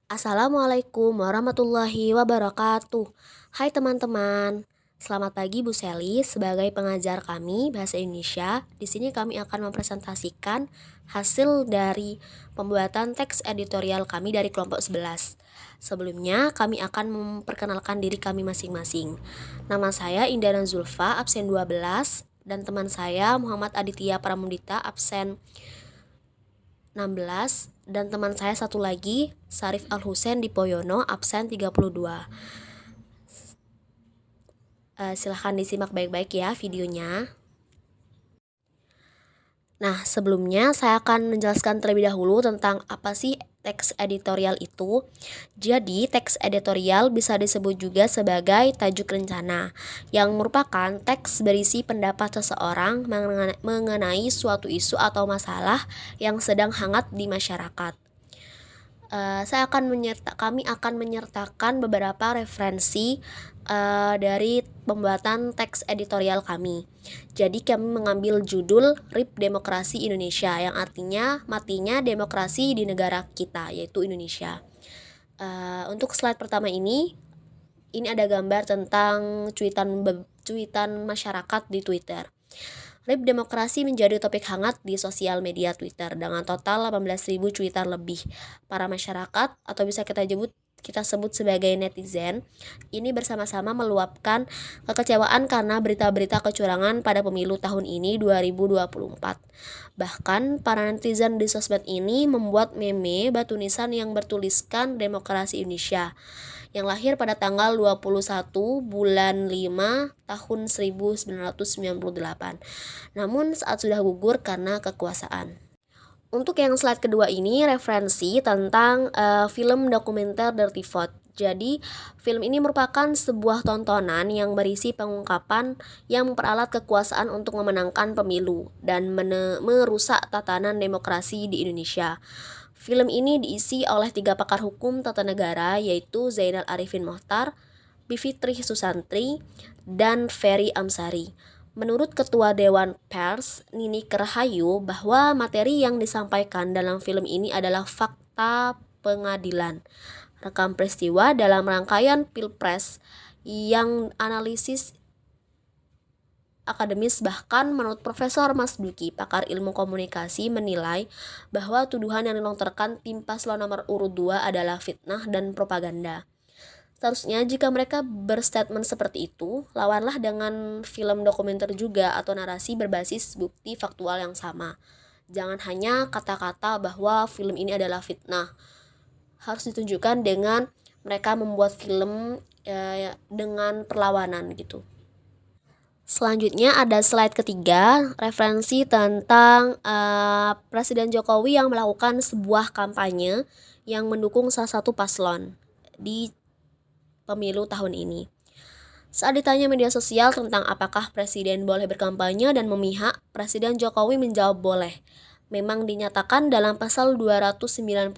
Assalamualaikum warahmatullahi wabarakatuh. Hai teman-teman, selamat pagi Bu Seli. Sebagai pengajar kami Bahasa Indonesia, di sini kami akan mempresentasikan hasil dari pembuatan teks editorial kami dari kelompok 11. Sebelumnya, kami akan memperkenalkan diri kami masing-masing. Nama saya Indana Zulfa, absen 12, dan teman saya Muhammad Aditya Pramudita, absen 16, dan teman saya satu lagi Sarif Al-Husain Dipoyono, absen 32. Silahkan disimak baik-baik ya videonya. Nah, sebelumnya saya akan menjelaskan terlebih dahulu tentang apa sih teks editorial itu. Jadi, teks editorial bisa disebut juga sebagai tajuk rencana, yang merupakan teks berisi pendapat seseorang mengenai suatu isu atau masalah yang sedang hangat di masyarakat. Kami akan menyertakan beberapa referensi dari pembuatan teks editorial kami. Jadi kami mengambil judul RIP Demokrasi Indonesia, yang artinya matinya demokrasi di negara kita, yaitu Indonesia. Untuk slide pertama ini ada gambar tentang cuitan masyarakat di Twitter. RIP Demokrasi menjadi topik hangat di sosial media Twitter dengan total 18.000 cuitan lebih. Para masyarakat, atau bisa kita sebut sebagai netizen, ini bersama-sama meluapkan kekecewaan karena berita-berita kecurangan pada pemilu tahun ini 2024. Bahkan para netizen di sosmed ini membuat meme batu nisan yang bertuliskan Demokrasi Indonesia, yang lahir pada tanggal 21 bulan 5 tahun 1998. Namun saat sudah gugur karena kekuasaan. Untuk yang slide kedua ini referensi tentang film dokumenter Dirty Vote. Jadi, film ini merupakan sebuah tontonan yang berisi pengungkapan yang memperalat kekuasaan untuk memenangkan pemilu dan merusak tatanan demokrasi di Indonesia. Film ini diisi oleh 3 pakar hukum tata negara, yaitu Zainal Arifin Mohtar, Bivitri Susantri, dan Ferry Amsari. Menurut Ketua Dewan Pers, Nini Rahayu, bahwa materi yang disampaikan dalam film ini adalah fakta pengadilan, rekam peristiwa dalam rangkaian Pilpres yang analisis akademis. Bahkan menurut Profesor Mas Duki, pakar ilmu komunikasi, menilai bahwa tuduhan yang dilontarkan tim paslon nomor urut 2 adalah fitnah dan propaganda. Seharusnya jika mereka berstatement seperti itu, lawanlah dengan film dokumenter juga atau narasi berbasis bukti faktual yang sama. Jangan hanya kata-kata bahwa film ini adalah fitnah. Harus ditunjukkan dengan mereka membuat film dengan perlawanan gitu. Selanjutnya ada slide ketiga, referensi tentang Presiden Jokowi yang melakukan sebuah kampanye yang mendukung salah satu paslon di pemilu tahun ini. Saat ditanya media sosial tentang apakah Presiden boleh berkampanye dan memihak, Presiden Jokowi menjawab boleh. Memang dinyatakan dalam pasal 299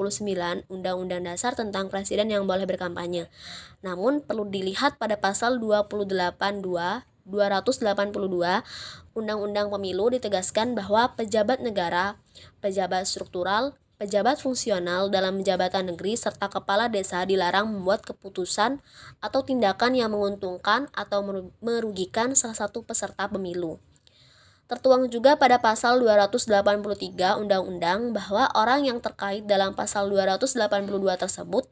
Undang-Undang Dasar tentang Presiden yang boleh berkampanye. Namun perlu dilihat pada pasal 282 Undang-Undang Pemilu ditegaskan bahwa pejabat negara, pejabat struktural, pejabat fungsional dalam jabatan negeri, serta kepala desa dilarang membuat keputusan atau tindakan yang menguntungkan atau merugikan salah satu peserta pemilu. Tertuang juga pada pasal 283 Undang-Undang bahwa orang yang terkait dalam pasal 282 tersebut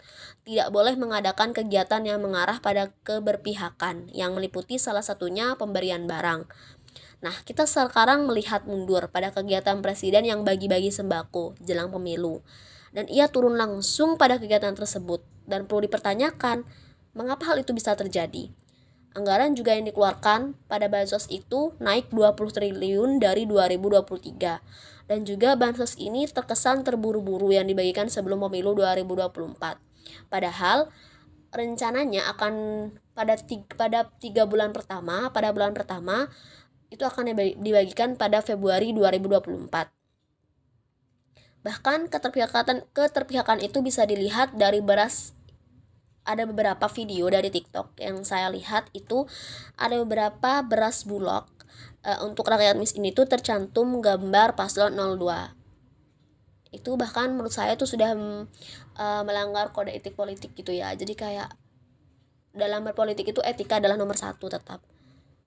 tidak boleh mengadakan kegiatan yang mengarah pada keberpihakan, yang meliputi salah satunya pemberian barang. Nah, kita sekarang melihat mundur pada kegiatan Presiden yang bagi-bagi sembako jelang pemilu. Dan ia turun langsung pada kegiatan tersebut, dan perlu dipertanyakan, mengapa hal itu bisa terjadi? Anggaran juga yang dikeluarkan pada bansos itu naik 20 triliun dari 2023. Dan juga bansos ini terkesan terburu-buru yang dibagikan sebelum pemilu 2024. Padahal rencananya akan pada 3 bulan pertama, itu akan dibagikan pada Februari 2024. Bahkan keterpihakan itu bisa dilihat dari beras. Ada beberapa video dari TikTok yang saya lihat itu ada beberapa beras Bulog untuk rakyat miskin itu tercantum gambar paslon 02. itu bahkan menurut saya tuh sudah melanggar kode etik politik gitu ya. Jadi kayak dalam berpolitik itu etika adalah nomor satu tetap.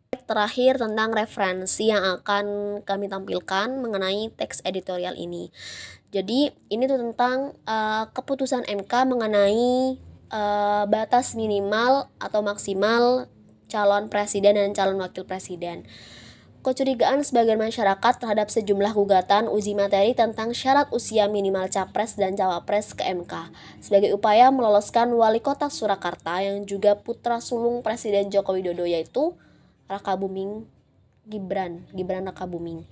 Terakhir tentang referensi yang akan kami tampilkan mengenai teks editorial ini. Jadi ini tuh tentang keputusan MK mengenai batas minimal atau maksimal calon presiden dan calon wakil presiden. Kecurigaan sebagian masyarakat terhadap sejumlah gugatan uji materi tentang syarat usia minimal capres dan cawapres ke MK sebagai upaya meloloskan wali kota Surakarta yang juga putra sulung Presiden Joko Widodo yaitu Rakabuming Gibran Rakabuming.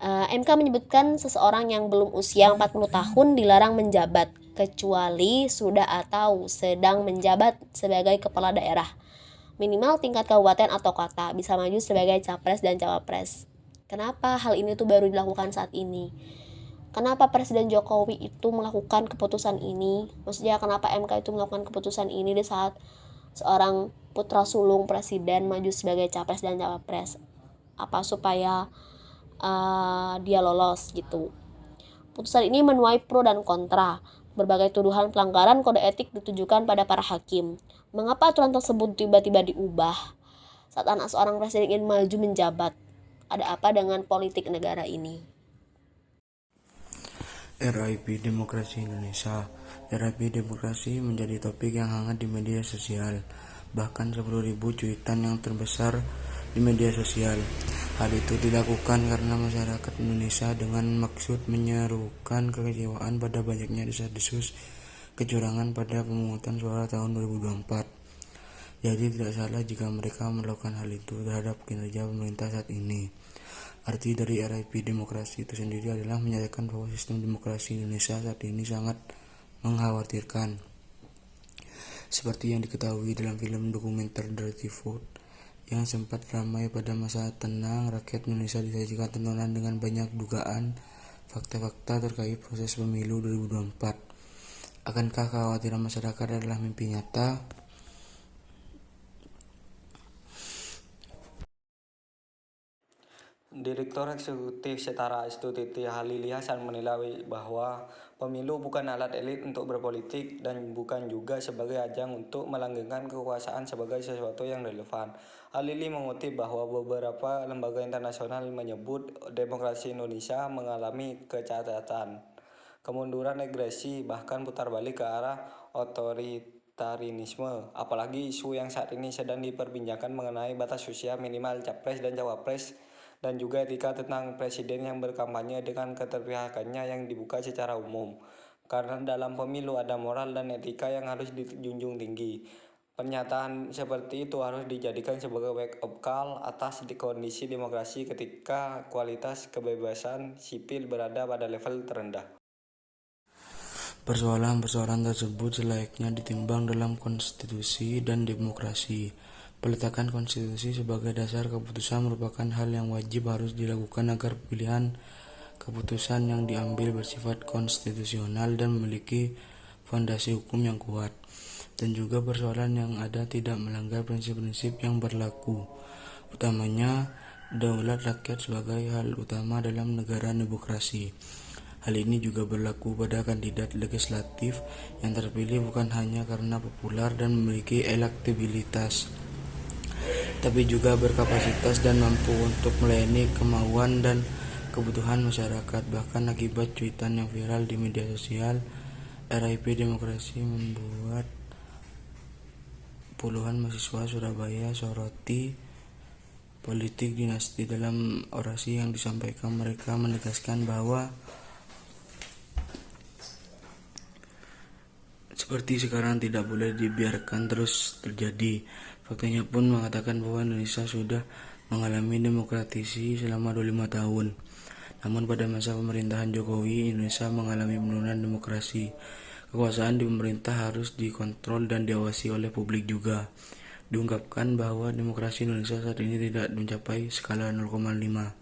MK menyebutkan seseorang yang belum usia 40 tahun dilarang menjabat kecuali sudah atau sedang menjabat sebagai kepala daerah minimal tingkat kabupaten atau kota bisa maju sebagai capres dan cawapres. Kenapa hal ini tuh baru dilakukan saat ini? Kenapa Presiden Jokowi itu melakukan keputusan ini? Maksudnya kenapa MK itu melakukan keputusan ini di saat seorang putra sulung presiden maju sebagai capres dan cawapres? Apa supaya dia lolos gitu? Putusan ini menuai pro dan kontra. Berbagai tuduhan pelanggaran kode etik ditujukan pada para hakim. Mengapa aturan tersebut tiba-tiba diubah saat anak seorang presiden ingin maju menjabat? Ada apa dengan politik negara ini? RIP Demokrasi Indonesia. RIP Demokrasi menjadi topik yang hangat di media sosial. Bahkan 10.000 cuitan yang terbesar di media sosial. Hal itu dilakukan karena masyarakat Indonesia dengan maksud menyerukan kekecewaan pada banyaknya desas-desus kecurangan pada pemungutan suara tahun 2024. Jadi tidak salah jika mereka melakukan hal itu terhadap kinerja pemerintah saat ini. Arti dari RIP Demokrasi itu sendiri adalah menyatakan bahwa sistem demokrasi Indonesia saat ini sangat mengkhawatirkan. Seperti yang diketahui dalam film dokumenter Dirty Vote yang sempat ramai pada masa tenang, rakyat Indonesia disajikan tontonan dengan banyak dugaan fakta-fakta terkait proses pemilu 2024. Akankah kekhawatiran masyarakat adalah mimpi nyata? Direktur Eksekutif Setara Astuti Halili Hasan menilai bahwa pemilu bukan alat elit untuk berpolitik dan bukan juga sebagai ajang untuk melanggengkan kekuasaan sebagai sesuatu yang relevan. Halili mengutip bahwa beberapa lembaga internasional menyebut demokrasi Indonesia mengalami kecacatan, kemunduran regresi, bahkan putar balik ke arah otoritarianisme. Apalagi isu yang saat ini sedang diperbincangkan mengenai batas usia minimal capres dan cawapres dan juga etika tentang presiden yang berkampanye dengan keterpihakannya yang dibuka secara umum. Karena dalam pemilu ada moral dan etika yang harus dijunjung tinggi. Pernyataan seperti itu harus dijadikan sebagai wake up call atas kondisi demokrasi ketika kualitas kebebasan sipil berada pada level terendah. Persoalan-persoalan tersebut selayaknya ditimbang dalam konstitusi dan demokrasi. Peletakan konstitusi sebagai dasar keputusan merupakan hal yang wajib harus dilakukan agar pilihan keputusan yang diambil bersifat konstitusional dan memiliki fondasi hukum yang kuat. Dan juga persoalan yang ada tidak melanggar prinsip-prinsip yang berlaku, utamanya daulat rakyat sebagai hal utama dalam negara demokrasi. Hal ini juga berlaku pada kandidat legislatif yang terpilih bukan hanya karena populer dan memiliki elektabilitas, tapi juga berkapasitas dan mampu untuk melayani kemauan dan kebutuhan masyarakat. Bahkan akibat cuitan yang viral di media sosial, RIP Demokrasi membuat puluhan mahasiswa Surabaya soroti politik dinasti. Dalam orasi yang disampaikan, mereka menegaskan bahwa seperti sekarang tidak boleh dibiarkan terus terjadi. Faktanya pun mengatakan bahwa Indonesia sudah mengalami demokratisasi selama 25 tahun. Namun pada masa pemerintahan Jokowi, Indonesia mengalami penurunan demokrasi. Kekuasaan di pemerintah harus dikontrol dan diawasi oleh publik juga. Diungkapkan bahwa demokrasi Indonesia saat ini tidak mencapai skala 0,5.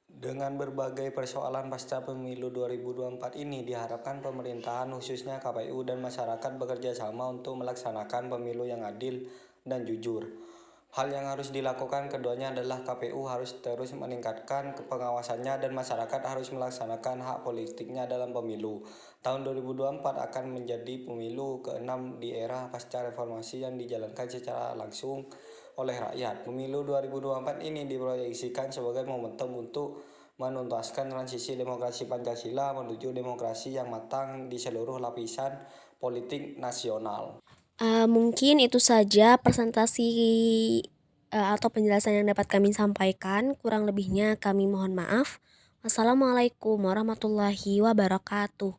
Dengan berbagai persoalan pasca pemilu 2024 ini, diharapkan pemerintahan khususnya KPU dan masyarakat bekerja sama untuk melaksanakan pemilu yang adil dan jujur. Hal yang harus dilakukan keduanya adalah KPU harus terus meningkatkan pengawasannya dan masyarakat harus melaksanakan hak politiknya dalam pemilu. Tahun 2024 akan menjadi pemilu ke-6 di era pasca reformasi yang dijalankan secara langsung oleh rakyat. Pemilu 2024 ini diproyeksikan sebagai momentum untuk menuntaskan transisi demokrasi Pancasila menuju demokrasi yang matang di seluruh lapisan politik nasional. Mungkin itu saja presentasi atau penjelasan yang dapat kami sampaikan. Kurang lebihnya kami mohon maaf. Wassalamualaikum warahmatullahi wabarakatuh.